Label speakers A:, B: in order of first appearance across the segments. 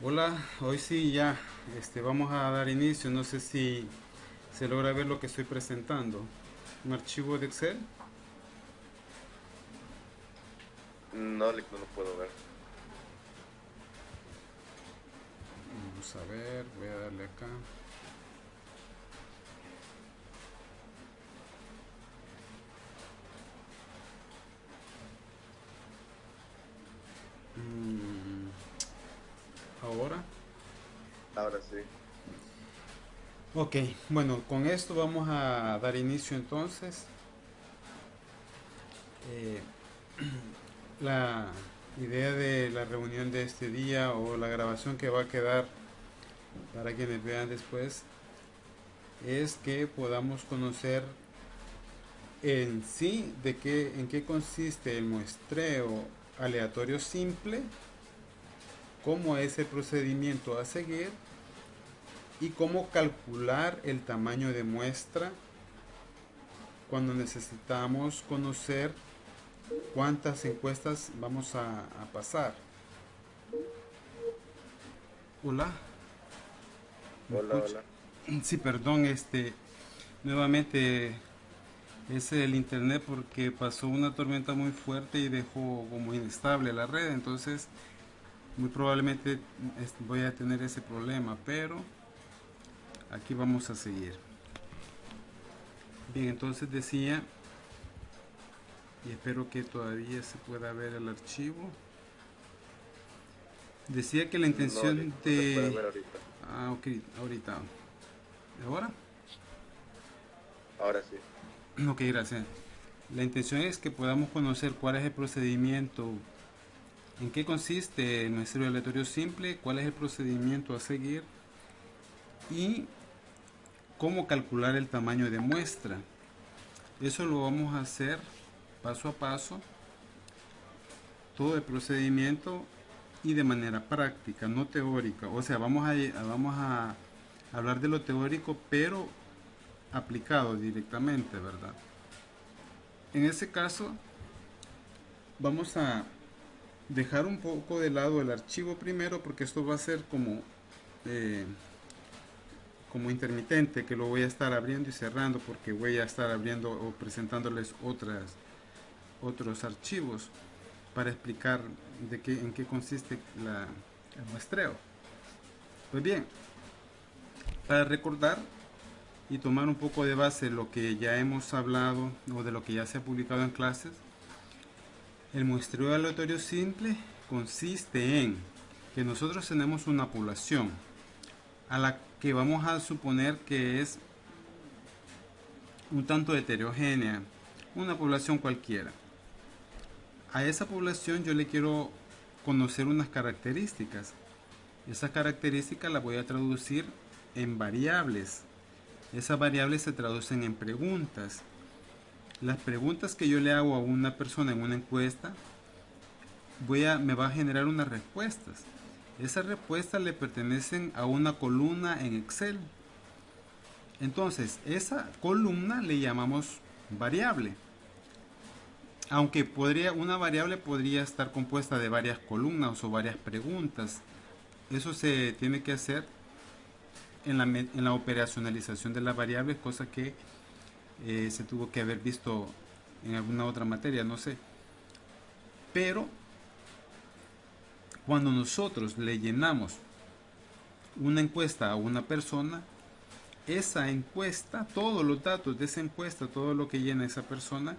A: Hola, hoy sí ya vamos a dar inicio. No sé si se logra ver lo que estoy presentando. Un archivo de Excel.
B: No, no lo puedo ver.
A: Vamos a ver, voy a darle acá. Mm, ahora.
B: Ahora sí.
A: Ok, bueno, con esto vamos a dar inicio entonces. Eh, la idea de la reunión de este día o la grabación que va a quedar para quienes vean después es que podamos conocer en sí en qué consiste el muestreo aleatorio simple, cómo es el procedimiento a seguir y cómo calcular el tamaño de muestra cuando necesitamos conocer cuántas encuestas vamos a pasar. Hola, ¿me
B: Hola,
A: escucha?
B: hola.
A: Sí, perdón, nuevamente es el internet porque pasó una tormenta muy fuerte y dejó como inestable la red, entonces muy probablemente voy a tener ese problema, pero aquí vamos a seguir. Bien, entonces decía, y espero que todavía se pueda ver el archivo, decía que la
B: No,
A: intención
B: no se puede
A: de...
B: ver ahorita.
A: Ah, ok, ahorita. ¿Ahora?
B: Ahora sí.
A: Ok, gracias. La intención es que podamos conocer cuál es el procedimiento, en qué consiste el muestreo aleatorio simple, cuál es el procedimiento a seguir y cómo calcular el tamaño de muestra. Eso lo vamos a hacer paso a paso, todo el procedimiento y de manera práctica, no teórica. O sea, vamos a hablar de lo teórico, pero aplicado directamente, ¿verdad? En ese caso, vamos a dejar un poco de lado el archivo primero, porque esto va a ser eh, como intermitente, que lo voy a estar abriendo y cerrando, porque voy a estar abriendo o presentándoles otros archivos para explicar en qué consiste el muestreo. Pues bien, para recordar y tomar un poco de base lo que ya hemos hablado o de lo que ya se ha publicado en clases, el muestreo aleatorio simple consiste en que nosotros tenemos una población a la que vamos a suponer que es un tanto heterogénea, una población cualquiera. A esa población yo le quiero conocer unas características. Esas características las voy a traducir en variables. Esas variables se traducen en preguntas. Las preguntas que yo le hago a una persona en una encuesta me va a generar unas respuestas. Esas respuestas le pertenecen a una columna en Excel. Entonces, esa columna le llamamos variable. Aunque una variable podría estar compuesta de varias columnas o varias preguntas. Eso se tiene que hacer en la operacionalización de las variables, cosa que se tuvo que haber visto en alguna otra materia, no sé. Pero cuando nosotros le llenamos una encuesta a una persona, esa encuesta, todos los datos de esa encuesta, todo lo que llena esa persona,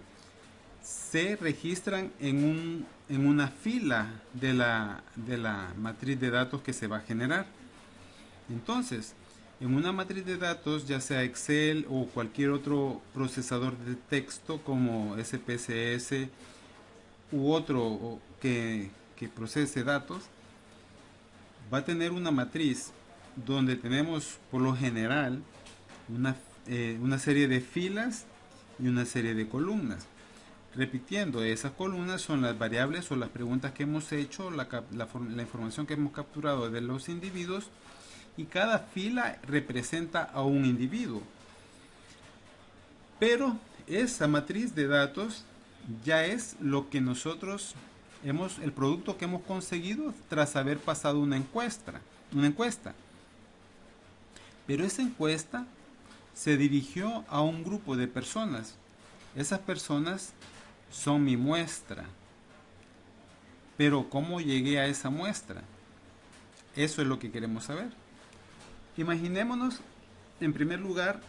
A: se registran en una fila de la matriz de datos que se va a generar. Entonces, en una matriz de datos, ya sea Excel o cualquier otro procesador de texto como SPSS u otro que procese datos, va a tener una matriz donde tenemos por lo general una serie de filas y una serie de columnas. Repitiendo, esas columnas son las variables o las preguntas que hemos hecho, la información que hemos capturado de los individuos, y cada fila representa a un individuo. Pero esa matriz de datos ya es lo que nosotros el producto que hemos conseguido tras haber pasado una encuesta. Pero esa encuesta se dirigió a un grupo de personas. Esas personas son mi muestra. Pero ¿cómo llegué a esa muestra? Eso es lo que queremos saber. Imaginémonos, en primer lugar,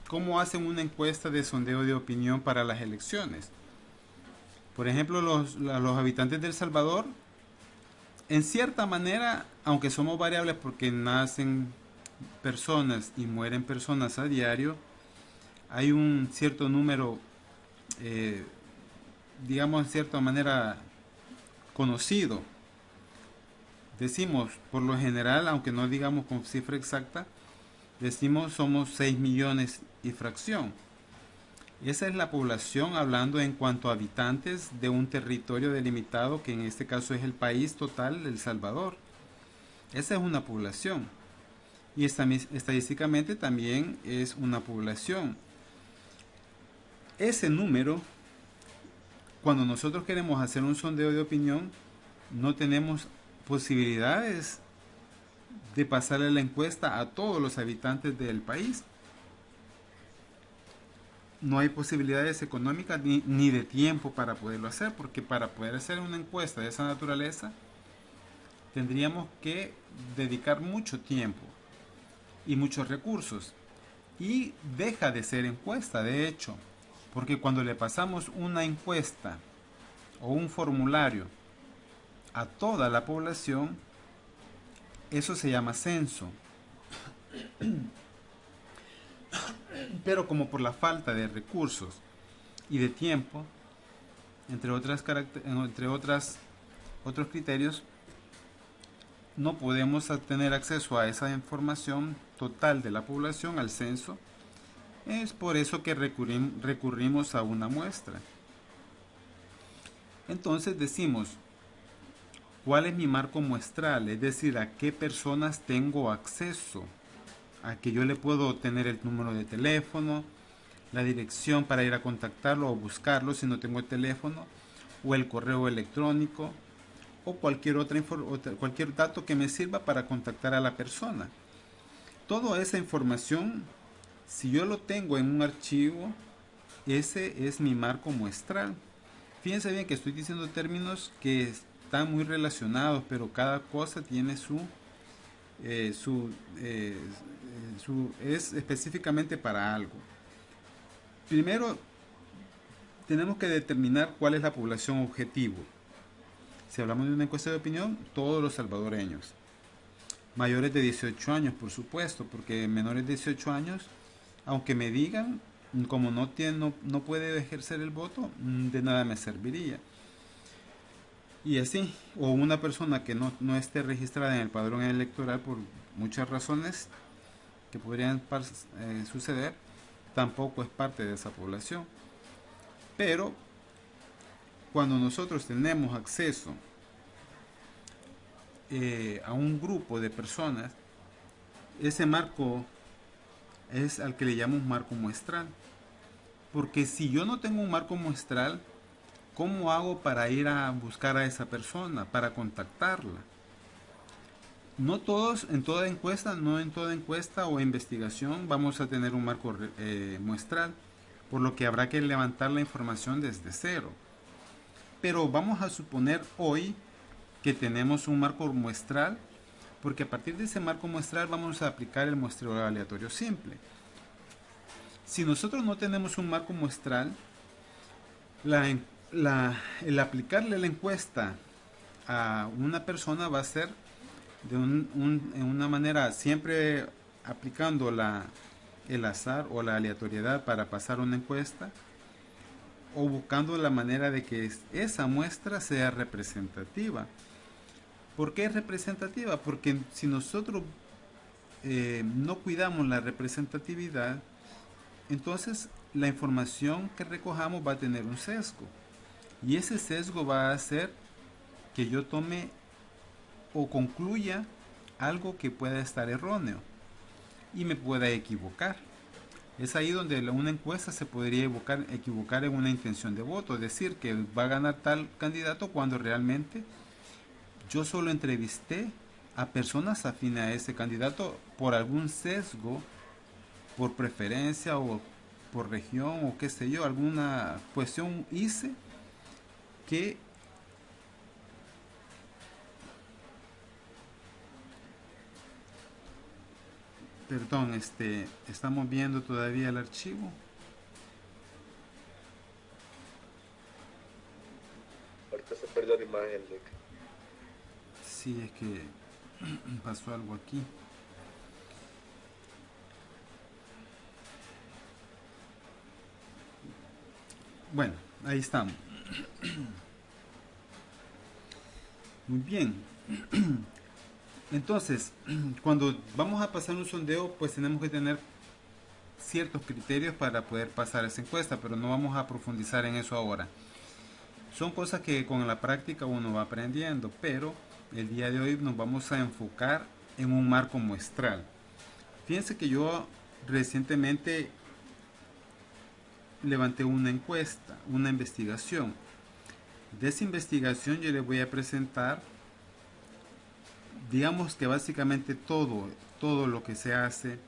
A: cómo hacen una encuesta de sondeo de opinión para las elecciones. Por ejemplo, los habitantes de El Salvador, en cierta manera, aunque somos variables porque nacen personas y mueren personas a diario, hay un cierto número, eh, digamos en cierta manera, conocido. Decimos, por lo general, aunque no digamos con cifra exacta, decimos somos 6 millones y fracción. Esa es la población hablando en cuanto a habitantes de un territorio delimitado, que en este caso es el país total de El Salvador. Esa es una población. Y estadísticamente también es una población. Ese número, cuando nosotros queremos hacer un sondeo de opinión, no tenemos posibilidades de pasarle la encuesta a todos los habitantes del país. No hay posibilidades económicas ni de tiempo para poderlo hacer, porque para poder hacer una encuesta de esa naturaleza tendríamos que dedicar mucho tiempo y muchos recursos. Y deja de ser encuesta, de hecho, porque cuando le pasamos una encuesta o un formulario a toda la población, eso se llama censo. Pero como por la falta de recursos y de tiempo, entre otros criterios, no podemos tener acceso a esa información total de la población, al censo. Es por eso que recurrimos a una muestra. Entonces decimos, ¿cuál es mi marco muestral? Es decir, ¿a qué personas tengo acceso? A que yo le puedo obtener el número de teléfono, la dirección para ir a contactarlo o buscarlo si no tengo el teléfono, o el correo electrónico, o cualquier dato que me sirva para contactar a la persona. Toda esa información, si yo lo tengo en un archivo, ese es mi marco muestral. Fíjense bien que estoy diciendo términos que están muy relacionados, pero cada cosa tiene es específicamente para algo. Primero, tenemos que determinar cuál es la población objetivo. Si hablamos de una encuesta de opinión, todos los salvadoreños. Mayores de 18 años, por supuesto, porque menores de 18 años, aunque me digan, como no puede ejercer el voto, de nada me serviría. Y así, o una persona que no esté registrada en el padrón electoral por muchas razones que podrían suceder, tampoco es parte de esa población. Pero cuando nosotros tenemos acceso a un grupo de personas, ese marco es al que le llamamos marco muestral. Porque si yo no tengo un marco muestral, ¿cómo hago para ir a buscar a esa persona, para contactarla? No todos, no en toda encuesta o investigación vamos a tener un marco muestral, por lo que habrá que levantar la información desde cero. Pero vamos a suponer hoy que tenemos un marco muestral, porque a partir de ese marco muestral vamos a aplicar el muestreo aleatorio simple. Si nosotros no tenemos un marco muestral, el aplicarle la encuesta a una persona va a ser en una manera siempre aplicando el azar o la aleatoriedad para pasar una encuesta, o buscando la manera de que esa muestra sea representativa. ¿Por qué es representativa? Porque si nosotros no cuidamos la representatividad, entonces la información que recojamos va a tener un sesgo. Y ese sesgo va a hacer que yo tome o concluya algo que pueda estar erróneo y me pueda equivocar. Es ahí donde una encuesta se podría equivocar en una intención de voto, es decir, que va a ganar tal candidato cuando realmente yo solo entrevisté a personas afines a ese candidato por algún sesgo, por preferencia o por región o qué sé yo, alguna cuestión hice que, perdón, estamos viendo todavía el archivo.
B: Ahorita se perdió la imagen, Nick.
A: Sí, es que pasó algo aquí. Bueno, ahí estamos. Muy bien. Entonces, cuando vamos a pasar un sondeo, pues tenemos que tener ciertos criterios para poder pasar esa encuesta, pero no vamos a profundizar en eso ahora. Son cosas que con la práctica uno va aprendiendo, pero el día de hoy nos vamos a enfocar en un marco muestral. Fíjense que yo recientemente levanté una encuesta, una investigación. De esa investigación yo les voy a presentar, digamos que básicamente todo lo que se hace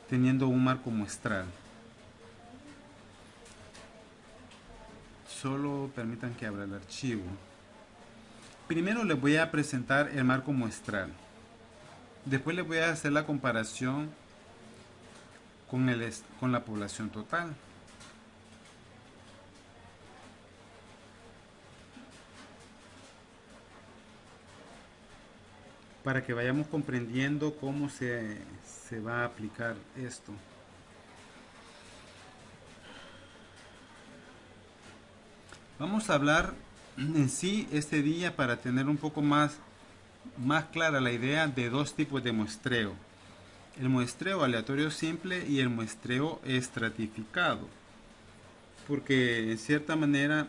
A: teniendo un marco muestral. Solo permitan que abra el archivo. Primero les voy a presentar el marco muestral. Después les voy a hacer la comparación con la población total. Para que vayamos comprendiendo cómo se va a aplicar esto. Vamos a hablar en sí este día para tener un poco más clara la idea de dos tipos de muestreo. El muestreo aleatorio simple y el muestreo estratificado. Porque en cierta manera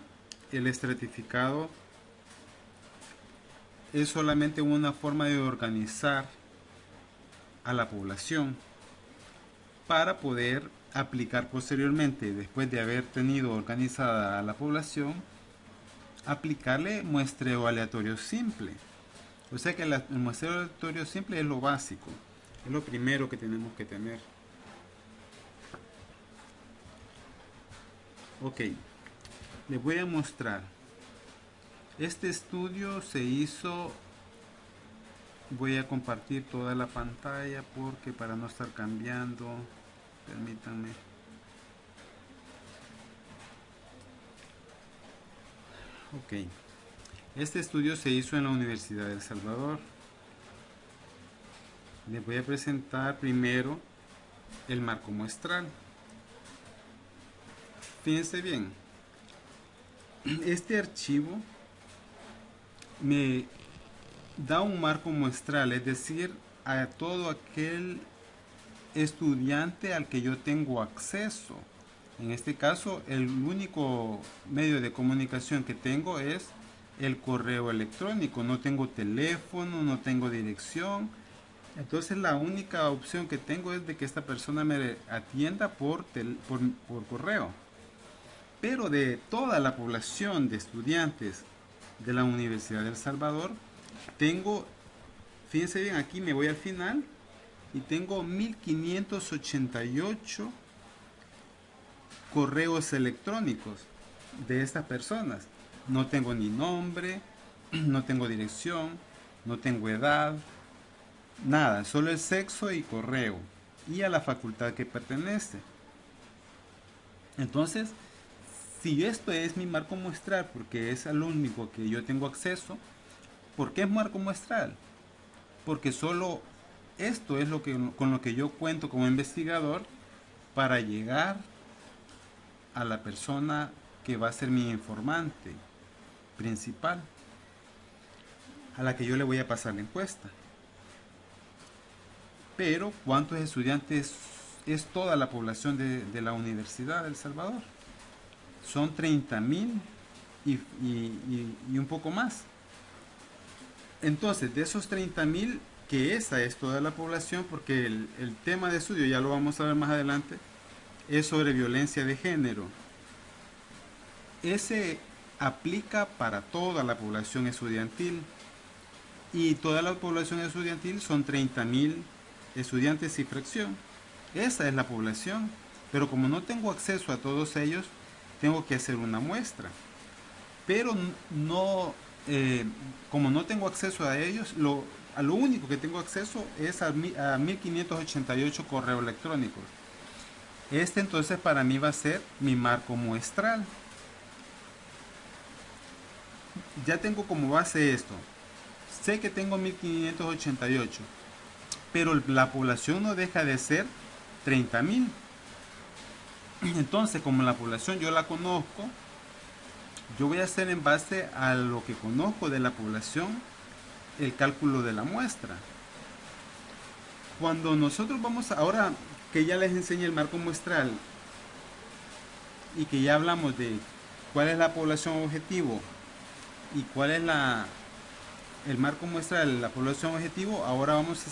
A: el estratificado es solamente una forma de organizar a la población para poder aplicar posteriormente, después de haber tenido organizada a la población, aplicarle muestreo aleatorio simple. O sea que el muestreo aleatorio simple es lo básico, es lo primero que tenemos que tener. Ok, les voy a mostrar. Este estudio se hizo, voy a compartir toda la pantalla porque para no estar cambiando, permítanme. Ok, este estudio se hizo en la Universidad de El Salvador. Les voy a presentar primero el marco muestral. Fíjense bien, este archivo me da un marco muestral, es decir, a todo aquel estudiante al que yo tengo acceso. En este caso, el único medio de comunicación que tengo es el correo electrónico. No tengo teléfono, no tengo dirección. Entonces la única opción que tengo es de que esta persona me atienda por correo. Pero de toda la población de estudiantes de la Universidad de El Salvador, tengo, fíjense bien, aquí me voy al final y tengo 1588 correos electrónicos de estas personas. No tengo ni nombre, no tengo dirección, no tengo edad, nada, solo el sexo y correo y a la facultad que pertenece. Entonces, si esto es mi marco muestral, porque es al único que yo tengo acceso, ¿por qué es marco muestral? Porque solo esto es con lo que yo cuento como investigador para llegar a la persona que va a ser mi informante principal, a la que yo le voy a pasar la encuesta. Pero ¿cuántos estudiantes es toda la población de la Universidad de El Salvador? Son 30,000 y un poco más. Entonces, de esos 30,000, que esa es toda la población, porque el tema de estudio, ya lo vamos a ver más adelante, es sobre violencia de género. Ese aplica para toda la población estudiantil, y toda la población estudiantil son 30.000 estudiantes y fracción. Esa es la población, pero como no tengo acceso a todos ellos, tengo que hacer una muestra. Pero no, como no tengo acceso a ellos, a lo único que tengo acceso es a 1588 correos electrónicos. Este entonces para mí va a ser mi marco muestral. Ya tengo como base esto. Sé que tengo 1588, pero la población no deja de ser 30.000. Entonces, como la población yo la conozco, yo voy a hacer en base a lo que conozco de la población el cálculo de la muestra. Cuando nosotros vamos, ahora que ya les enseñé el marco muestral y que ya hablamos de cuál es la población objetivo y cuál es el marco muestral de la población objetivo, ahora vamos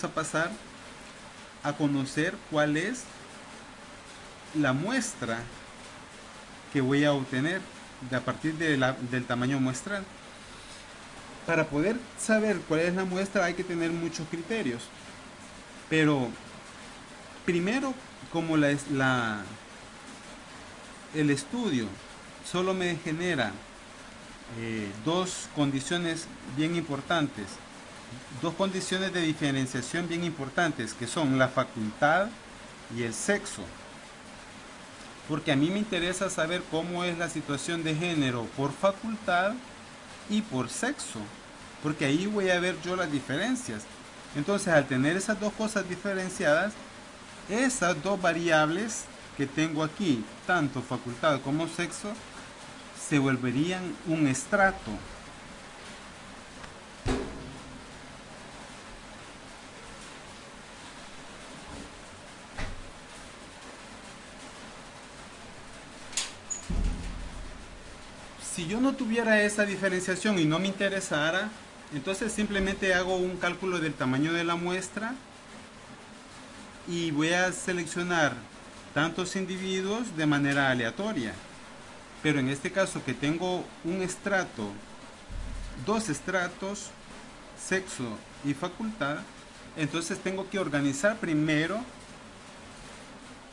A: a pasar a conocer cuál es la muestra que voy a obtener a partir del tamaño muestral. Para poder saber cuál es la muestra hay que tener muchos criterios, pero primero, como el estudio solo me genera dos condiciones bien importantes, dos condiciones de diferenciación bien importantes, que son la facultad y el sexo. Porque a mí me interesa saber cómo es la situación de género por facultad y por sexo, porque ahí voy a ver yo las diferencias. Entonces, al tener esas dos cosas diferenciadas, esas dos variables que tengo aquí, tanto facultad como sexo, se volverían un estrato. Si yo no tuviera esa diferenciación y no me interesara, entonces simplemente hago un cálculo del tamaño de la muestra y voy a seleccionar tantos individuos de manera aleatoria. Pero en este caso que tengo un estrato, dos estratos, sexo y facultad, entonces tengo que organizar primero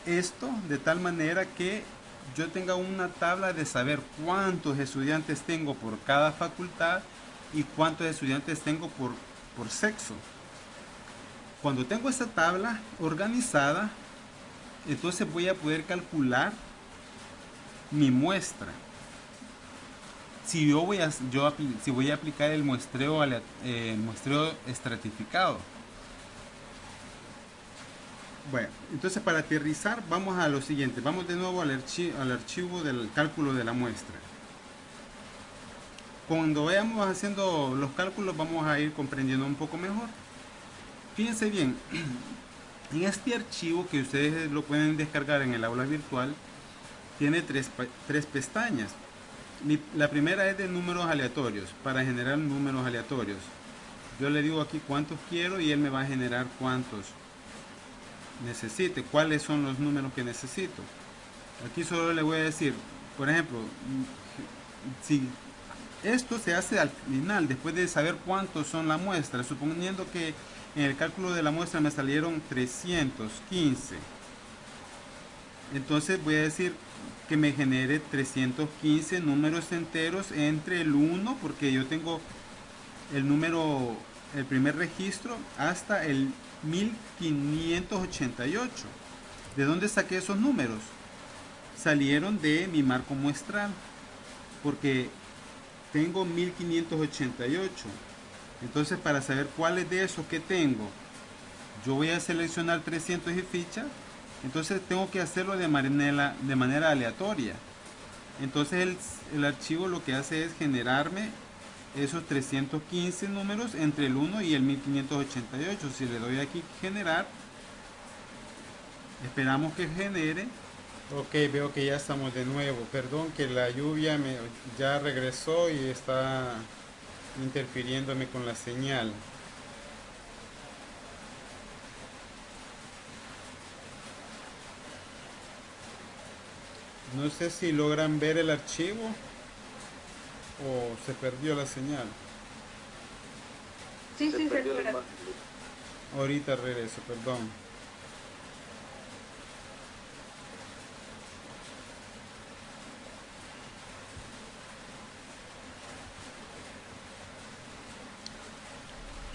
A: esto de tal manera que yo tenga una tabla de saber cuántos estudiantes tengo por cada facultad y cuántos estudiantes tengo por sexo. Cuando tengo esta tabla organizada, entonces voy a poder calcular mi muestra. Si si voy a aplicar el muestreo estratificado. Bueno, entonces para aterrizar vamos a lo siguiente. Vamos de nuevo al archivo del cálculo de la muestra. Cuando vayamos haciendo los cálculos vamos a ir comprendiendo un poco mejor. Fíjense bien, en este archivo que ustedes lo pueden descargar en el aula virtual, tiene tres pestañas. La primera es de números aleatorios, para generar números aleatorios. Yo le digo aquí cuántos quiero y él me va a generar cuántos necesite, cuáles son los números que necesito. Aquí solo le voy a decir, por ejemplo, si esto se hace al final, después de saber cuántos son la muestra, suponiendo que en el cálculo de la muestra me salieron 315. Entonces voy a decir que me genere 315 números enteros entre el 1, porque yo tengo el primer registro, hasta el 1588. ¿De dónde saqué esos números? Salieron de mi marco muestral, porque tengo 1588. Entonces, para saber cuáles de esos que tengo, yo voy a seleccionar 300 y ficha. Entonces tengo que hacerlo de manera aleatoria. Entonces el archivo lo que hace es generarme esos 315 números entre el 1 y el 1588. Si le doy aquí generar, esperamos que genere. Ok, veo que ya estamos de nuevo. Perdón que la lluvia ya regresó y está interfiriéndome con la señal. No sé si logran ver el archivo o se perdió la señal.
C: Sí,
B: Se
C: sí, se
B: perdió la
C: espera.
B: imagen, Luis.
A: Ahorita regreso, perdón.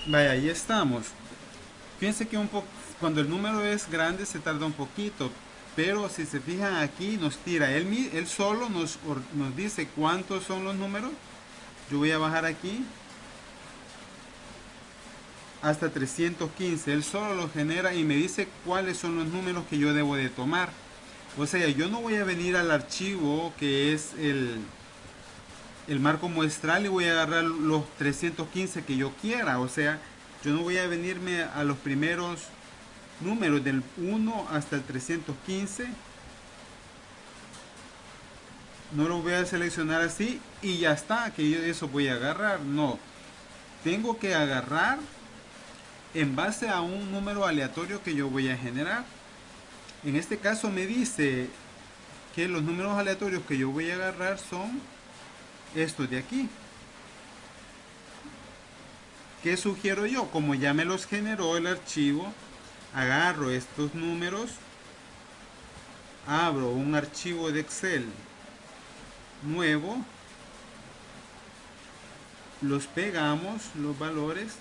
A: Vaya, ahí estamos. Fíjense que cuando el número es grande se tarda un poquito, pero si se fijan aquí nos tira, él solo nos dice cuántos son los números. Yo voy a bajar aquí hasta 315, él solo lo genera y me dice cuáles son los números que yo debo de tomar. O sea, yo no voy a venir al archivo que es el marco muestral y voy a agarrar los 315 que yo quiera. O sea, yo no voy a venirme a los primeros números del 1 hasta el 315. No lo voy a seleccionar así y ya está, que yo eso voy a agarrar. No, tengo que agarrar en base a un número aleatorio que yo voy a generar. En este caso me dice que los números aleatorios que yo voy a agarrar son estos de aquí. ¿Qué sugiero yo? Como ya me los generó el archivo, agarro estos números, abro un archivo de Excel nuevo, los pegamos, los valores,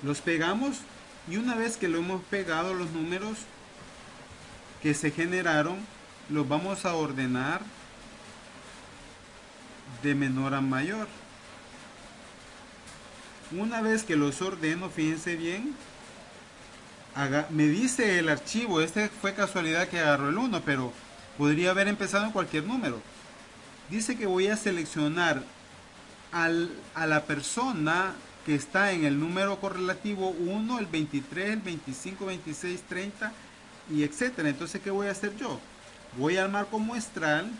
A: los pegamos y una vez que lo hemos pegado los números que se generaron, los vamos a ordenar de menor a mayor. Una vez que los ordeno, fíjense bien, me dice el archivo, este fue casualidad que agarró el 1, pero podría haber empezado en cualquier número. Dice que voy a seleccionar a la persona que está en el número correlativo 1, el 23, el 25, 26, 30 y etcétera. Entonces, ¿qué voy a hacer yo? Voy al marco muestral,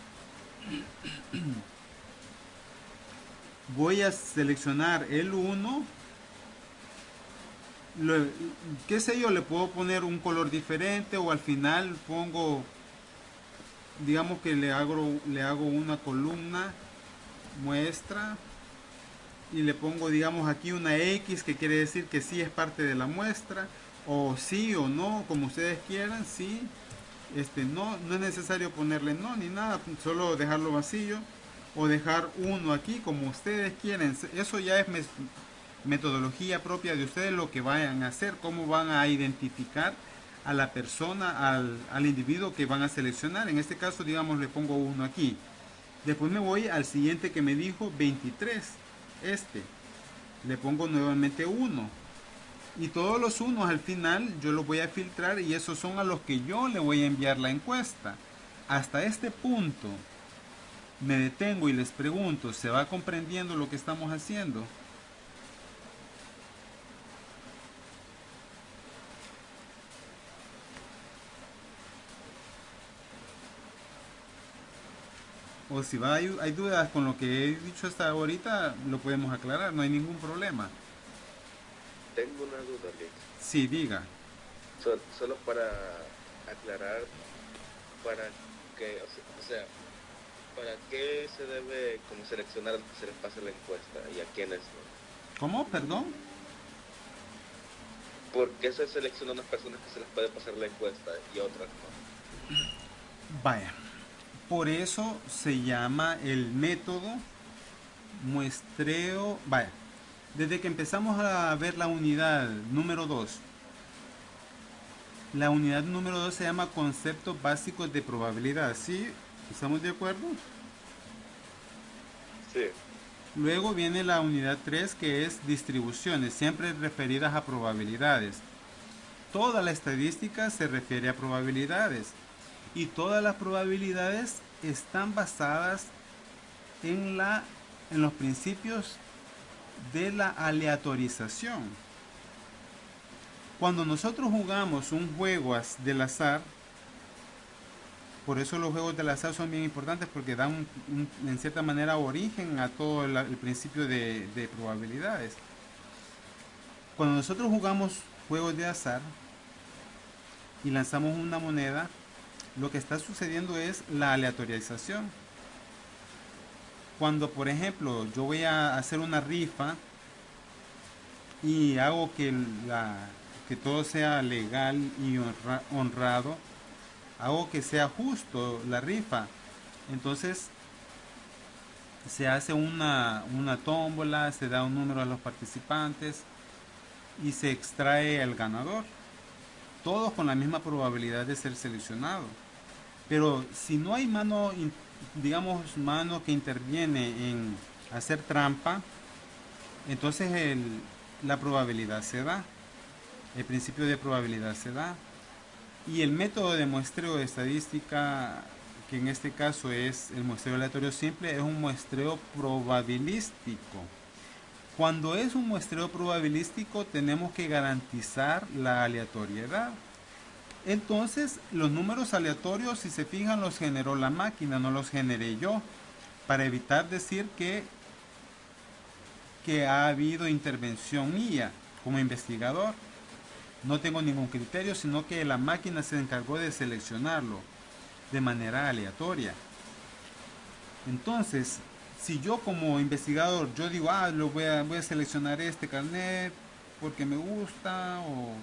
A: voy a seleccionar el 1, qué sé yo, le puedo poner un color diferente o al final pongo, digamos que le hago una columna muestra y le pongo, digamos, aquí una X que quiere decir que sí es parte de la muestra, o sí o no, como ustedes quieran. Sí, no es necesario ponerle no ni nada, solo dejarlo vacío o dejar uno aquí como ustedes quieren. Eso ya es metodología propia de ustedes, lo que vayan a hacer, cómo van a identificar a la persona, al individuo que van a seleccionar. En este caso, digamos, le pongo uno aquí. Después me voy al siguiente que me dijo 23. Le pongo nuevamente uno. Y todos los unos al final yo los voy a filtrar y esos son a los que yo le voy a enviar la encuesta. Hasta este punto me detengo y les pregunto, ¿se va comprendiendo lo que estamos haciendo? O si hay dudas con lo que he dicho hasta ahorita, lo podemos aclarar, no hay ningún problema.
B: Tengo una duda, Luis.
A: Sí, diga.
B: Solo para aclarar, para que, o sea, ¿para qué se debe como seleccionar que se les pase la encuesta y a quiénes no?
A: ¿Cómo? Perdón.
B: ¿Por qué se selecciona a unas personas que se les puede pasar la encuesta y a otras no?
A: Vaya. Por eso se llama el método muestreo. Vaya. Desde que empezamos a ver la unidad número 2, la unidad número 2 se llama conceptos básicos de probabilidad. ¿Sí? ¿Estamos de acuerdo?
B: Sí,
A: Luego viene la unidad 3 que es distribuciones, siempre referidas a probabilidades. Toda la estadística se refiere a probabilidades y todas las probabilidades están basadas en los principios de la aleatorización. Cuando nosotros jugamos un juego del azar, por eso los juegos del azar son bien importantes porque dan en cierta manera origen a todo el principio de probabilidades. Cuando nosotros jugamos juegos de azar y lanzamos una moneda, lo que está sucediendo es la aleatorización. Cuando, por ejemplo, yo voy a hacer una rifa y hago que todo sea legal y honrado, hago que sea justo la rifa. Entonces se hace una tómbola, se da un número a los participantes y se extrae el ganador. Todos con la misma probabilidad de ser seleccionado. Pero si no hay mano, digamos, mano que interviene en hacer trampa, entonces la probabilidad se da. El principio de probabilidad se da. Y el método de muestreo de estadística, que en este caso es el muestreo aleatorio simple, es un muestreo probabilístico. Cuando es un muestreo probabilístico tenemos que garantizar la aleatoriedad. Entonces los números aleatorios, si se fijan, los generó la máquina, no los generé yo, para evitar decir que ha habido intervención mía como investigador. No tengo ningún criterio, sino que la máquina se encargó de seleccionarlo de manera aleatoria. Entonces, si yo como investigador, yo digo, voy a seleccionar este carnet porque me gusta o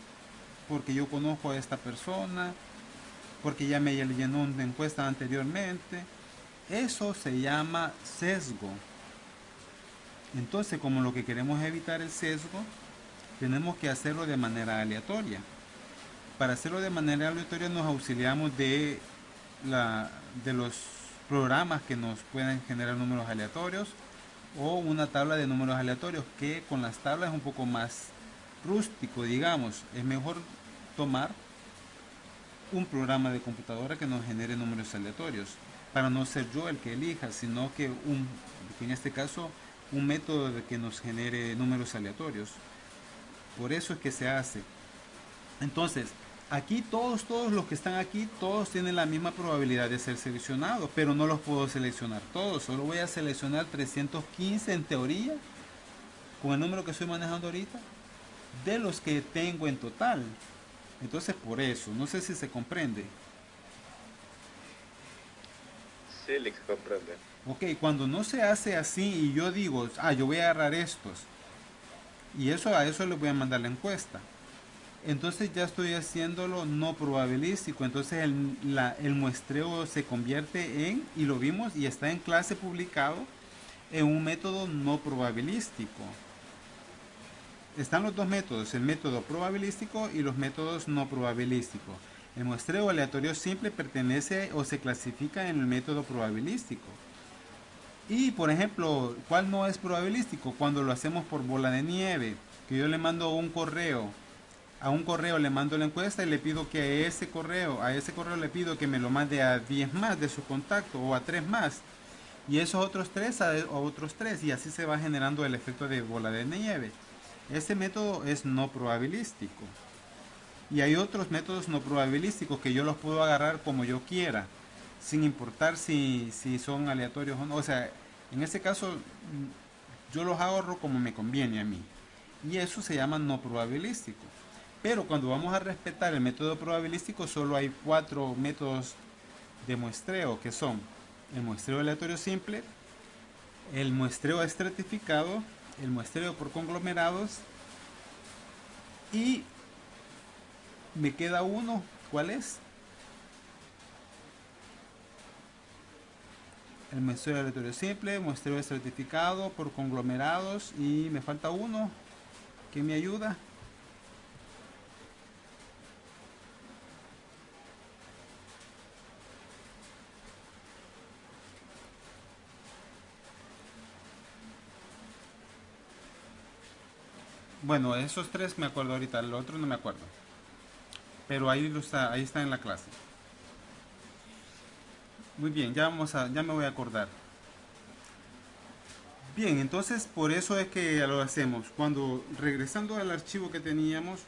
A: porque yo conozco a esta persona, porque ya me llenó una encuesta anteriormente, eso se llama sesgo. Entonces, como lo que queremos es evitar el sesgo, tenemos que hacerlo de manera aleatoria. Para hacerlo de manera aleatoria nos auxiliamos de los programas que nos pueden generar números aleatorios o una tabla de números aleatorios, que con las tablas es un poco más rústico, digamos. Es mejor tomar un programa de computadora que nos genere números aleatorios, para no ser yo el que elija, sino que en este caso un método de que nos genere números aleatorios. Por eso es que se hace. Entonces, aquí todos los que están aquí, todos tienen la misma probabilidad de ser seleccionados, pero no los puedo seleccionar todos. Solo voy a seleccionar 315 en teoría, con el número que estoy manejando ahorita, de los que tengo en total. Entonces, por eso, no sé si se comprende.
B: Sí, le comprende.
A: Ok, cuando no se hace así y yo digo, yo voy a agarrar estos y a eso le voy a mandar la encuesta. Entonces ya estoy haciéndolo no probabilístico. Entonces el muestreo se convierte y lo vimos y está en clase publicado, en un método no probabilístico. Están los dos métodos, el método probabilístico y los métodos no probabilísticos. El muestreo aleatorio simple pertenece o se clasifica en el método probabilístico. Y por ejemplo, ¿cuál no es probabilístico? Cuando lo hacemos por bola de nieve, que yo le mando a un correo le mando la encuesta y le pido que a ese correo le pido que me lo mande a 10 más de su contacto o a 3 más. Y esos otros 3 a otros 3 y así se va generando el efecto de bola de nieve. Este método es no probabilístico. Y hay otros métodos no probabilísticos que yo los puedo agarrar como yo quiera, sin importar si son aleatorios o no. O sea, en este caso yo los ahorro como me conviene a mí. Y eso se llama no probabilístico. Pero cuando vamos a respetar el método probabilístico, solo hay 4 métodos de muestreo, que son el muestreo aleatorio simple, el muestreo estratificado, el muestreo por conglomerados y me queda uno. ¿Cuál es? El muestreo aleatorio simple, muestreo estratificado por conglomerados y me falta uno. ¿Quién me ayuda? Bueno, esos 3 me acuerdo ahorita, el otro no me acuerdo. Pero ahí está en la clase. Muy bien, ya me voy a acordar. Bien, entonces por eso es que lo hacemos. Regresando al archivo que teníamos,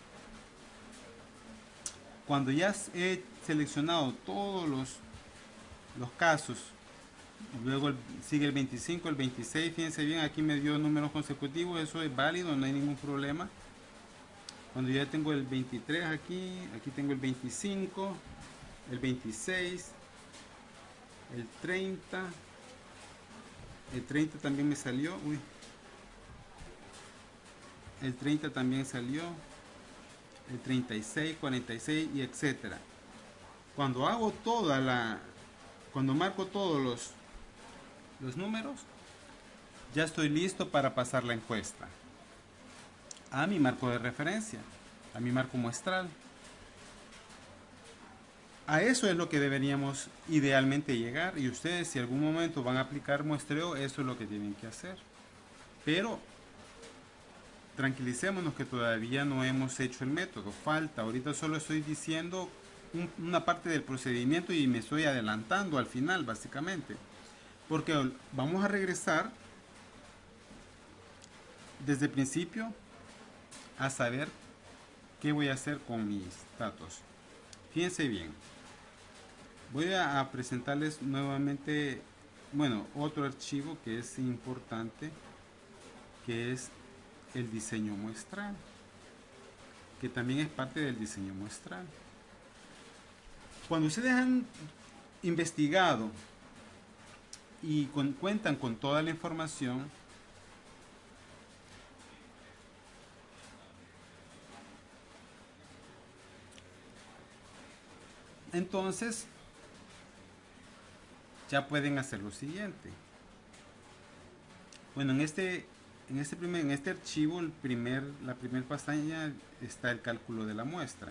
A: cuando ya he seleccionado todos los casos, luego sigue el 25, el 26, fíjense bien, aquí me dio números consecutivos, eso es válido, no hay ningún problema. Cuando ya tengo el 23 aquí, aquí tengo el 25, el 26, el 30, el 30 también me salió, uy, el 30 también salió, el 36, 46 y etcétera. Cuando hago cuando marco todos los números, ya estoy listo para pasar la encuesta a mi marco de referencia, a mi marco muestral. A eso es lo que deberíamos idealmente llegar, y ustedes si algún momento van a aplicar muestreo, eso es lo que tienen que hacer. Pero tranquilicémonos que todavía no hemos hecho el método, falta. Ahorita solo estoy diciendo una parte del procedimiento y me estoy adelantando al final básicamente, porque vamos a regresar desde el principio a saber qué voy a hacer con mis datos. Fíjense bien, voy a presentarles nuevamente, bueno, otro archivo que es importante, que es el diseño muestral, que también es parte del diseño muestral. Cuando ustedes han investigado y cuentan con toda la información, entonces ya pueden hacer lo siguiente. Bueno, en este archivo, la primera pestaña está el cálculo de la muestra.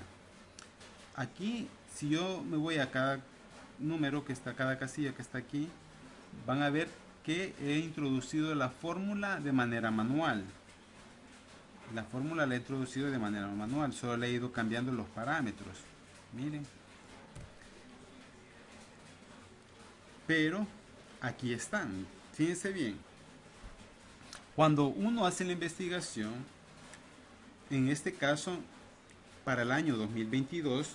A: Aquí, si yo me voy a cada número que está, cada casilla que está aquí, van a ver que he introducido la fórmula de manera manual. La fórmula la he introducido de manera manual, solo le he ido cambiando los parámetros. Miren. Pero aquí están, fíjense bien. Cuando uno hace la investigación, en este caso, para el año 2022,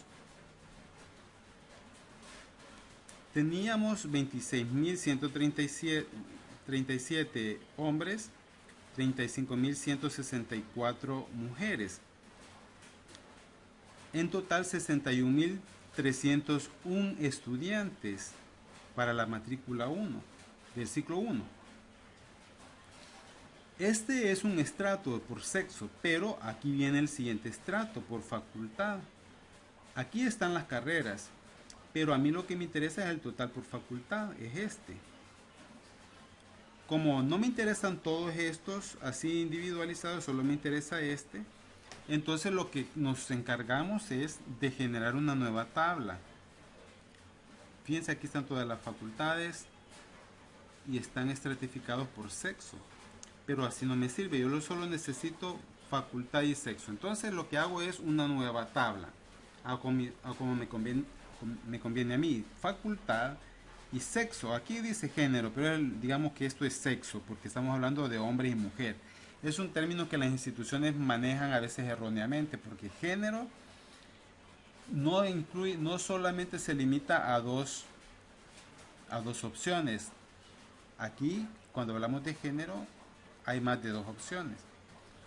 A: teníamos 26.137 hombres, 35.164 mujeres. En total, 61.301 estudiantes para la matrícula 1 del ciclo 1. Este es un estrato por sexo, pero aquí viene el siguiente estrato por facultad. Aquí están las carreras, pero a mí lo que me interesa es el total por facultad, es este. Como no me interesan todos estos así individualizados, solo me interesa este, entonces lo que nos encargamos es de generar una nueva tabla. Fíjense, aquí están todas las facultades y están estratificados por sexo. Pero así no me sirve, yo solo necesito facultad y sexo. Entonces lo que hago es una nueva tabla, como me conviene a mí, facultad y sexo. Aquí dice género, pero digamos que esto es sexo, porque estamos hablando de hombre y mujer. Es un término que las instituciones manejan a veces erróneamente, porque género no solamente se limita a dos opciones. Aquí, cuando hablamos de género, hay más de dos opciones.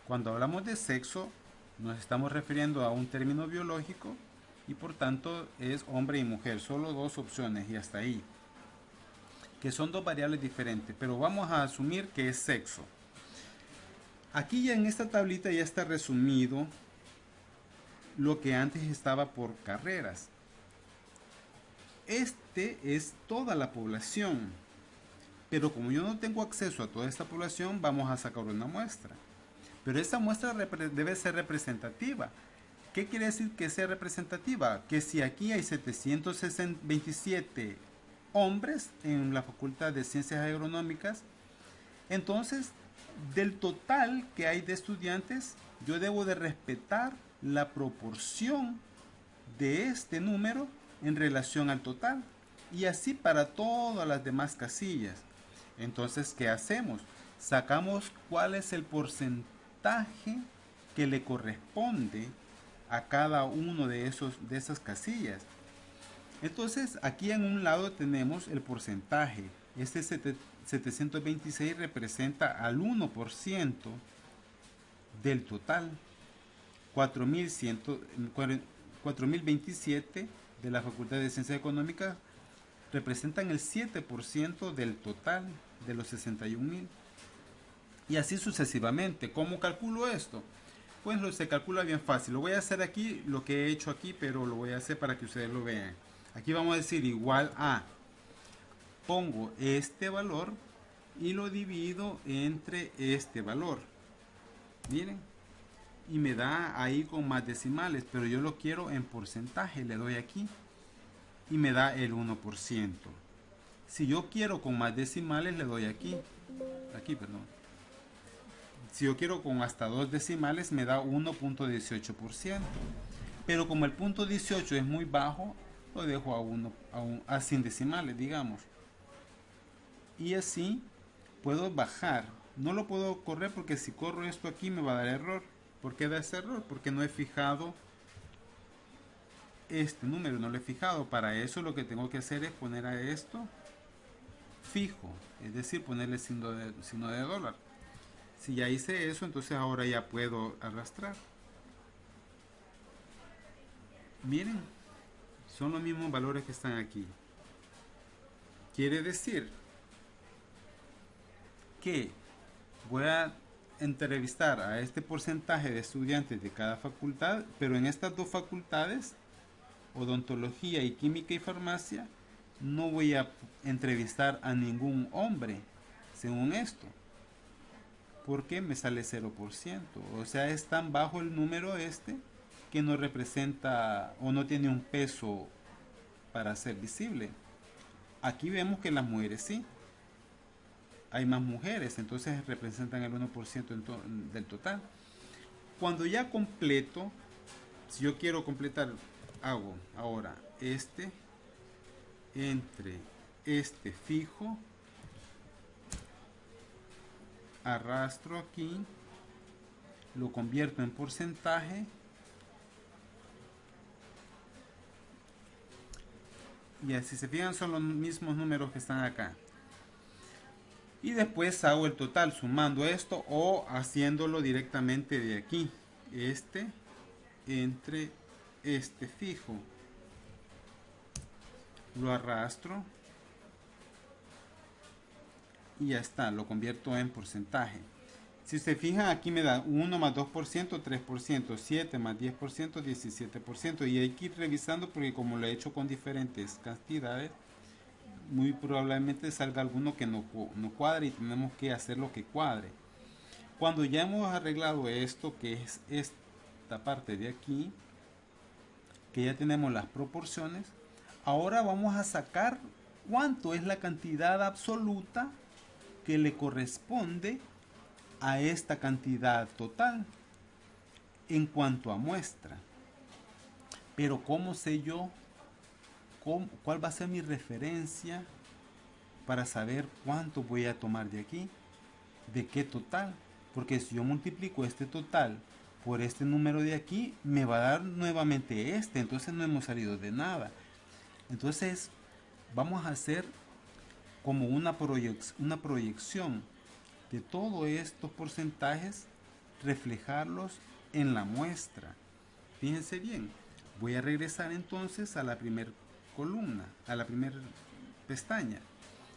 A: Cuando hablamos de sexo, nos estamos refiriendo a un término biológico y por tanto es hombre y mujer, solo dos opciones y hasta ahí, que son dos variables diferentes, pero vamos a asumir que es sexo. Aquí ya en esta tablita ya está resumido lo que antes estaba por carreras. Este es toda la población. Pero como yo no tengo acceso a toda esta población, vamos a sacar una muestra. Pero esta muestra debe ser representativa. ¿Qué quiere decir que sea representativa? Que si aquí hay 727 hombres en la Facultad de Ciencias Agronómicas, entonces del total que hay de estudiantes, yo debo de respetar la proporción de este número en relación al total. Y así para todas las demás casillas. Entonces, ¿qué hacemos? Sacamos cuál es el porcentaje que le corresponde a cada uno de esas casillas. Entonces, aquí en un lado tenemos el porcentaje. Este 726 representa al 1% del total. 4.027 de la Facultad de Ciencias Económicas representan el 7% del total de los 61.000. Y así sucesivamente. ¿Cómo calculo esto? Pues se calcula bien fácil. Lo voy a hacer aquí, lo que he hecho aquí, pero lo voy a hacer para que ustedes lo vean. Aquí vamos a decir igual a, pongo este valor y lo divido entre este valor. Miren, y me da ahí con más decimales, pero yo lo quiero en porcentaje, le doy aquí y me da el 1%. Si yo quiero con más decimales, le doy aquí, perdón. Si yo quiero con hasta 2 decimales, me da 1.18%. Pero como el punto 18 es muy bajo, lo dejo a 100 decimales, digamos. Y así puedo bajar. No lo puedo correr porque si corro esto aquí me va a dar error. ¿Por qué da ese error? Porque no he fijado este número, no lo he fijado. Para eso lo que tengo que hacer es poner a esto fijo, es decir, ponerle signo de dólar. Si ya hice eso, entonces ahora ya puedo arrastrar. Miren, son los mismos valores que están aquí. Quiere decir que voy a entrevistar a este porcentaje de estudiantes de cada facultad, pero en estas dos facultades, odontología y química y farmacia, no voy a entrevistar a ningún hombre, según esto, porque me sale 0%. O sea, es tan bajo el número este que no representa o no tiene un peso para ser visible. Aquí vemos que las mujeres sí. Hay más mujeres, entonces representan el 1% del total. Cuando ya completo, si yo quiero completar, hago ahora este entre este fijo, arrastro aquí, lo convierto en porcentaje y así se fijan son los mismos números que están acá. Y después hago el total sumando esto o haciéndolo directamente de aquí. Este entre este fijo. Lo arrastro. Y ya está, lo convierto en porcentaje. Si se fijan aquí me da 1 más 2%, 3%, 7 más 10%, 17%. Y hay que ir revisando porque como lo he hecho con diferentes cantidades, muy probablemente salga alguno que no cuadre y tenemos que hacer lo que cuadre. Cuando ya hemos arreglado esto, que es esta parte de aquí, que ya tenemos las proporciones, ahora vamos a sacar cuánto es la cantidad absoluta que le corresponde a esta cantidad total en cuanto a muestra. Pero ¿cómo sé yo cuál va a ser mi referencia para saber cuánto voy a tomar de aquí? ¿De qué total? Porque si yo multiplico este total por este número de aquí, me va a dar nuevamente este. Entonces no hemos salido de nada. Entonces vamos a hacer como una proyección de todos estos porcentajes, reflejarlos en la muestra. Fíjense bien, voy a regresar entonces a la primera columna, a la primera pestaña.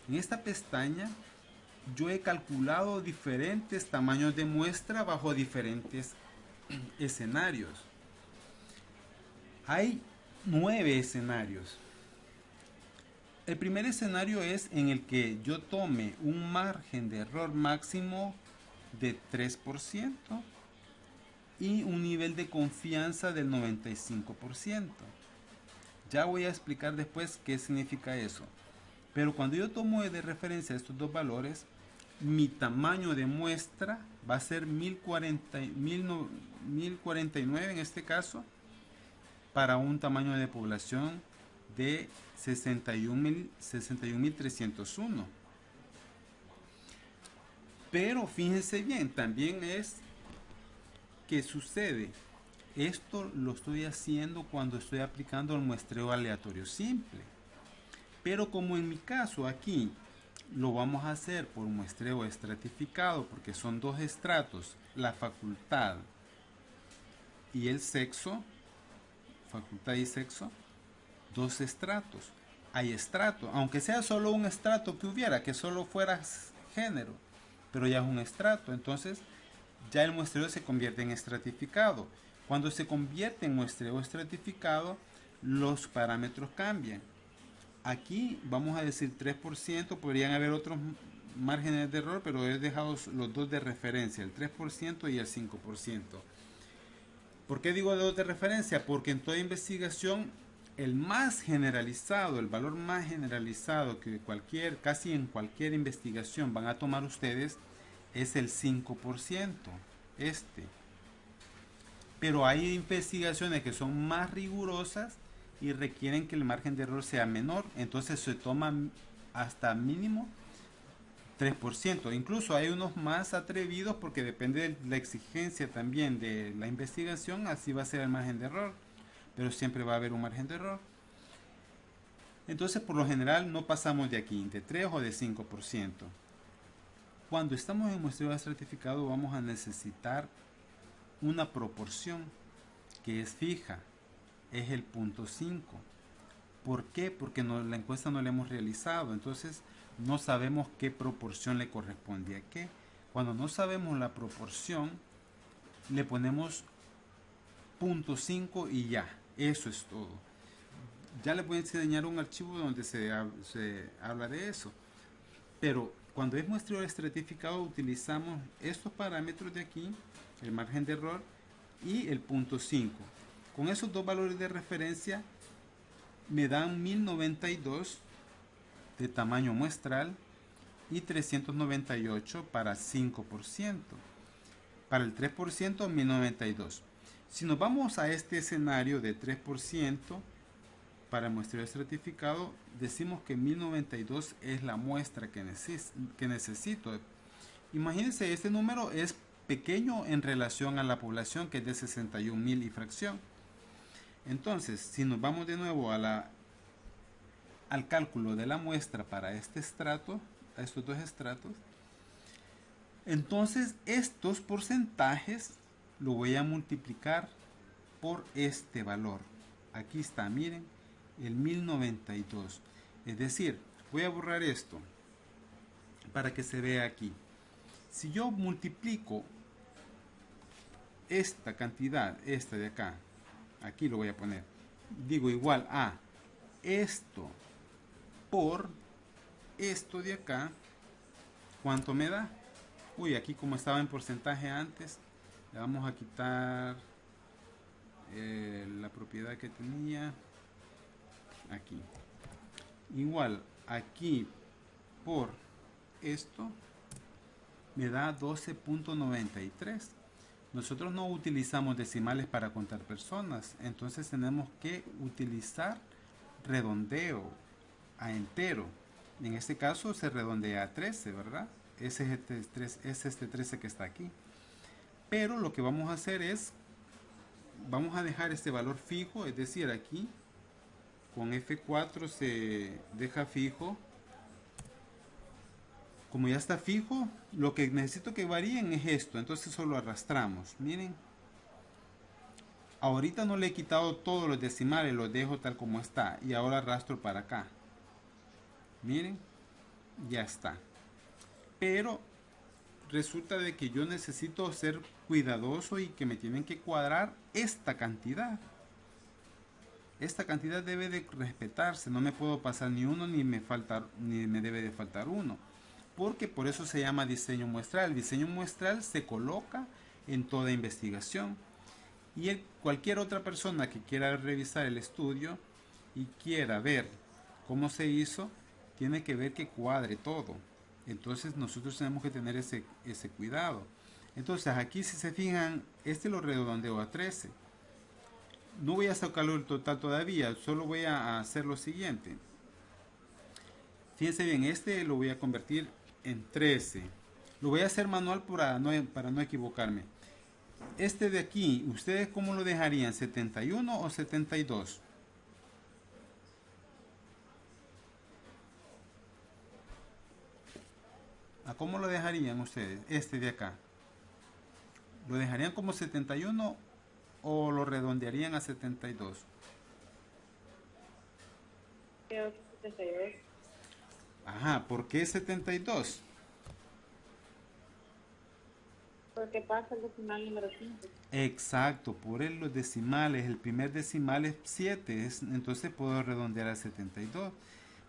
A: En esta pestaña yo he calculado diferentes tamaños de muestra bajo diferentes escenarios. Hay 9 escenarios. El primer escenario es en el que yo tome un margen de error máximo de 3% y un nivel de confianza del 95%. Ya voy a explicar después qué significa eso. Pero cuando yo tomo de referencia estos dos valores, mi tamaño de muestra va a ser 1049 en este caso, para un tamaño de población de 61.301. Pero fíjense bien, también es que sucede. Esto lo estoy haciendo cuando estoy aplicando el muestreo aleatorio simple. Pero como en mi caso aquí lo vamos a hacer por muestreo estratificado, porque son dos estratos, la facultad y el sexo, facultad y sexo, 2 estratos. Hay estrato, aunque sea solo un estrato que hubiera, que solo fuera género, pero ya es un estrato, entonces ya el muestreo se convierte en estratificado. Cuando se convierte en muestreo estratificado, los parámetros cambian. Aquí vamos a decir 3%, podrían haber otros márgenes de error, pero he dejado los dos de referencia, el 3% y el 5%. ¿Por qué digo de dos de referencia? Porque en toda investigación el más generalizado, el valor más generalizado que casi en cualquier investigación van a tomar ustedes es el 5%. Este. Pero hay investigaciones que son más rigurosas y requieren que el margen de error sea menor, entonces se toma hasta mínimo 3%. Incluso hay unos más atrevidos porque depende de la exigencia también de la investigación, así va a ser el margen de error, pero siempre va a haber un margen de error. Entonces por lo general no pasamos de aquí, de 3 o de 5%. Cuando estamos en muestreo estratificado vamos a necesitar una proporción que es fija, es el 0.5. ¿Por qué? Porque la encuesta no la hemos realizado, entonces no sabemos qué proporción le corresponde a qué. Cuando no sabemos la proporción, le ponemos 0.5 y ya, eso es todo. Ya les voy a enseñar un archivo donde se habla de eso. Pero cuando es muestreo estratificado utilizamos estos parámetros de aquí, el margen de error y el 0.5. Con esos dos valores de referencia me dan 1092 de tamaño muestral y 398 para 5%. Para el 3% 1092. Si nos vamos a este escenario de 3%, para muestreo estratificado, decimos que 1092 es la muestra que necesito. Imagínense, este número es pequeño en relación a la población, que es de 61,000 y fracción. Entonces, si nos vamos de nuevo al cálculo de la muestra para este estrato, a estos dos estratos, entonces estos porcentajes lo voy a multiplicar por este valor. Aquí está, miren, el 1092. Es decir, voy a borrar esto para que se vea aquí. Si yo multiplico esta cantidad, esta de acá, aquí lo voy a poner, digo igual a esto por esto de acá, ¿cuánto me da? Uy, aquí como estaba en porcentaje antes, le vamos a quitar la propiedad que tenía aquí. Igual aquí por esto me da 12.93. Nosotros no utilizamos decimales para contar personas, entonces tenemos que utilizar redondeo a entero. En este caso se redondea a 13, ¿verdad? Es este 13 que está aquí. Pero lo que vamos a hacer es, vamos a dejar este valor fijo, es decir, aquí con F4 se deja fijo. Como ya está fijo, lo que necesito que varíen es esto, entonces solo arrastramos. Miren, ahorita no le he quitado todos los decimales, los dejo tal como está y ahora arrastro para acá. Miren, ya está. Pero resulta de que yo necesito ser cuidadoso y que me tienen que cuadrar esta cantidad. Esta cantidad debe de respetarse, no me puedo pasar ni uno ni me debe de faltar uno. Porque por eso se llama diseño muestral. El diseño muestral se coloca en toda investigación. Y cualquier otra persona que quiera revisar el estudio y quiera ver cómo se hizo, tiene que ver que cuadre todo. Entonces nosotros tenemos que tener ese cuidado. Entonces aquí si se fijan, este lo redondeo a 13. No voy a sacarlo el total todavía, solo voy a hacer lo siguiente. Fíjense bien, este lo voy a convertir en 13. Lo voy a hacer manual para no equivocarme. Este de aquí, ¿ustedes cómo lo dejarían? ¿71 o 72? ¿A cómo lo dejarían ustedes? Este de acá. ¿Lo dejarían como 71 o lo redondearían a 72?
C: Creo que 72.
A: Ajá, ¿por qué 72?
C: Porque pasa el decimal número 5.
A: Exacto, por los decimales, el primer decimal es 7, entonces puedo redondear a 72.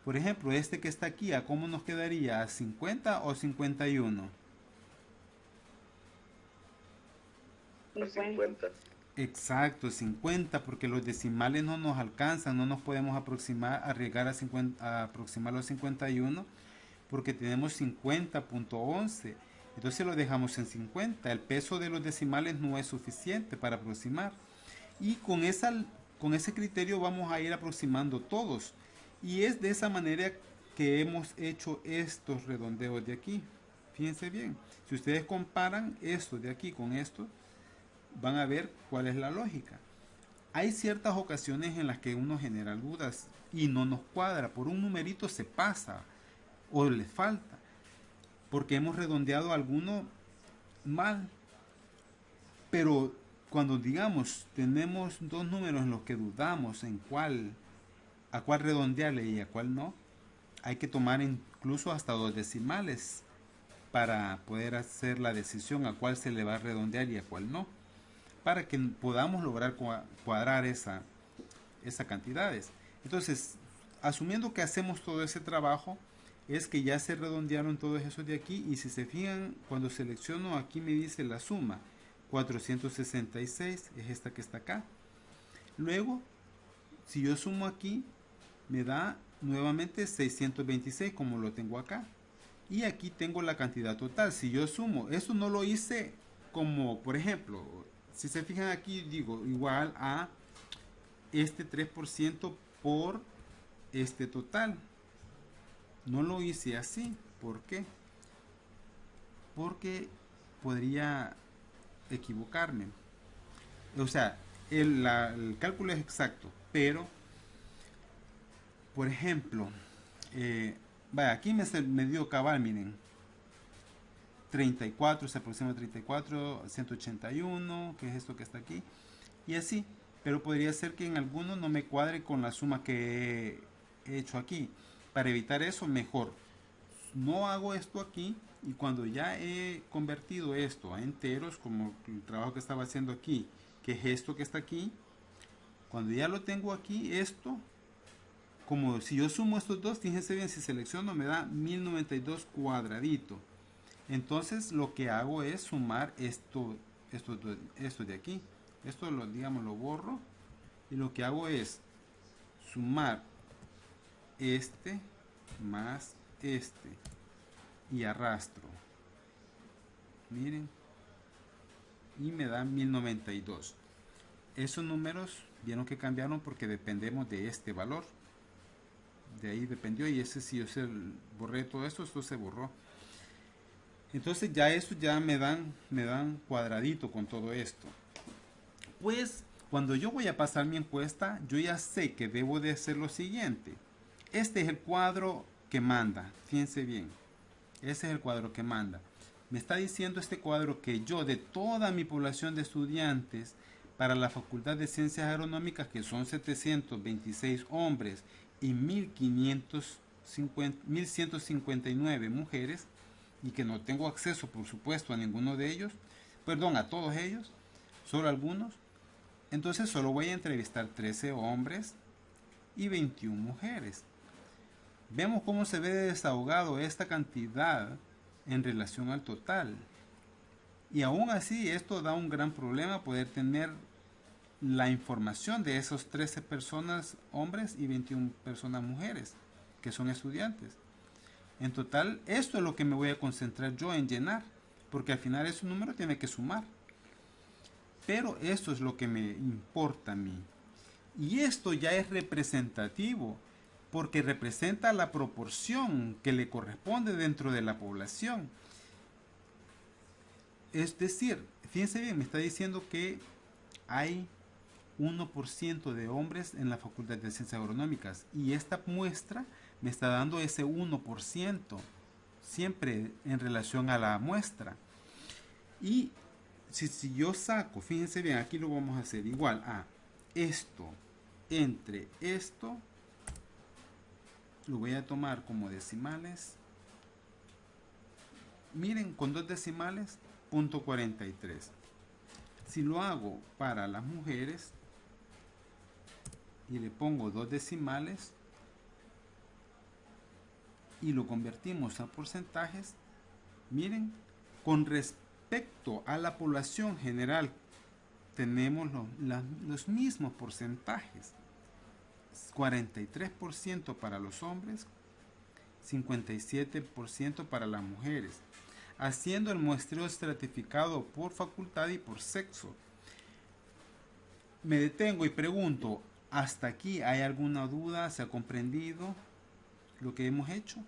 A: Por ejemplo, este que está aquí, ¿a cómo nos quedaría? ¿A 50 o 51?
B: A 50.
A: Exacto, 50, porque los decimales no nos alcanzan, no nos podemos aproximar, arriesgar a aproximar los 51, porque tenemos 50.11. Entonces lo dejamos en 50. El peso de los decimales no es suficiente para aproximar. Y con ese criterio vamos a ir aproximando todos. Y es de esa manera que hemos hecho estos redondeos de aquí. Fíjense bien, si ustedes comparan esto de aquí con esto, van a ver cuál es la lógica. Hay ciertas ocasiones en las que uno genera dudas y no nos cuadra. Por un numerito se pasa o le falta, porque hemos redondeado alguno mal. Pero cuando digamos tenemos dos números en los que dudamos en a cuál redondearle y a cuál no, hay que tomar incluso hasta dos decimales para poder hacer la decisión a cuál se le va a redondear y a cuál no, para que podamos lograr cuadrar esas cantidades. Entonces, asumiendo que hacemos todo ese trabajo, es que ya se redondearon todos esos de aquí, y si se fijan, cuando selecciono aquí me dice la suma 466, es esta que está acá. Luego, si yo sumo aquí, me da nuevamente 626 como lo tengo acá. Y aquí tengo la cantidad total. Si yo sumo, eso no lo hice como, por ejemplo, si se fijan aquí, digo igual a este 3% por este total. No lo hice así. ¿Por qué? Porque podría equivocarme. O sea, el cálculo es exacto, pero, por ejemplo, vaya, aquí me dio cabal, miren, 34, se aproxima a 34, 181, que es esto que está aquí, y así. Pero podría ser que en alguno no me cuadre con la suma que he hecho aquí. Para evitar eso, mejor no hago esto aquí, y cuando ya he convertido esto a enteros, como el trabajo que estaba haciendo aquí, que es esto que está aquí, cuando ya lo tengo aquí, esto, como si yo sumo estos dos, fíjense bien, si selecciono me da 1092 cuadradito. Entonces lo que hago es sumar esto de aquí. Esto digamos lo borro, y lo que hago es sumar este más este y arrastro, miren, y me da 1092. Esos números vieron que cambiaron porque dependemos de este valor, de ahí dependió, y ese, si yo borré todo esto se borró. Entonces ya eso ya me dan cuadradito con todo esto. Pues cuando yo voy a pasar mi encuesta, yo ya sé que debo de hacer lo siguiente. Este es el cuadro que manda, fíjense bien. Ese es el cuadro que manda. Me está diciendo este cuadro que yo, de toda mi población de estudiantes para la Facultad de Ciencias Agronómicas, que son 726 hombres y 1159 mujeres, y que no tengo acceso, por supuesto, a ninguno de ellos, perdón, a todos ellos, solo algunos, entonces solo voy a entrevistar 13 hombres y 21 mujeres. Vemos cómo se ve desahogado esta cantidad en relación al total. Y aún así esto da un gran problema, poder tener la información de esos 13 personas hombres y 21 personas mujeres que son estudiantes. En total, esto es lo que me voy a concentrar yo en llenar, porque al final ese número tiene que sumar. Pero esto es lo que me importa a mí. Y esto ya es representativo, porque representa la proporción que le corresponde dentro de la población. Es decir, fíjense bien, me está diciendo que hay 1% de hombres en la Facultad de Ciencias Agronómicas, y esta muestra me está dando ese 1%, siempre en relación a la muestra. Y si yo saco, fíjense bien, aquí lo vamos a hacer igual a esto entre esto, lo voy a tomar como decimales. Miren, con dos decimales, 0.43. Si lo hago para las mujeres y le pongo dos decimales y lo convertimos a porcentajes, miren, con respecto a la población general tenemos los mismos porcentajes. 43% para los hombres, 57% para las mujeres, haciendo el muestreo estratificado por facultad y por sexo. Me detengo y pregunto, ¿hasta aquí hay alguna duda? ¿Se ha comprendido lo que hemos hecho?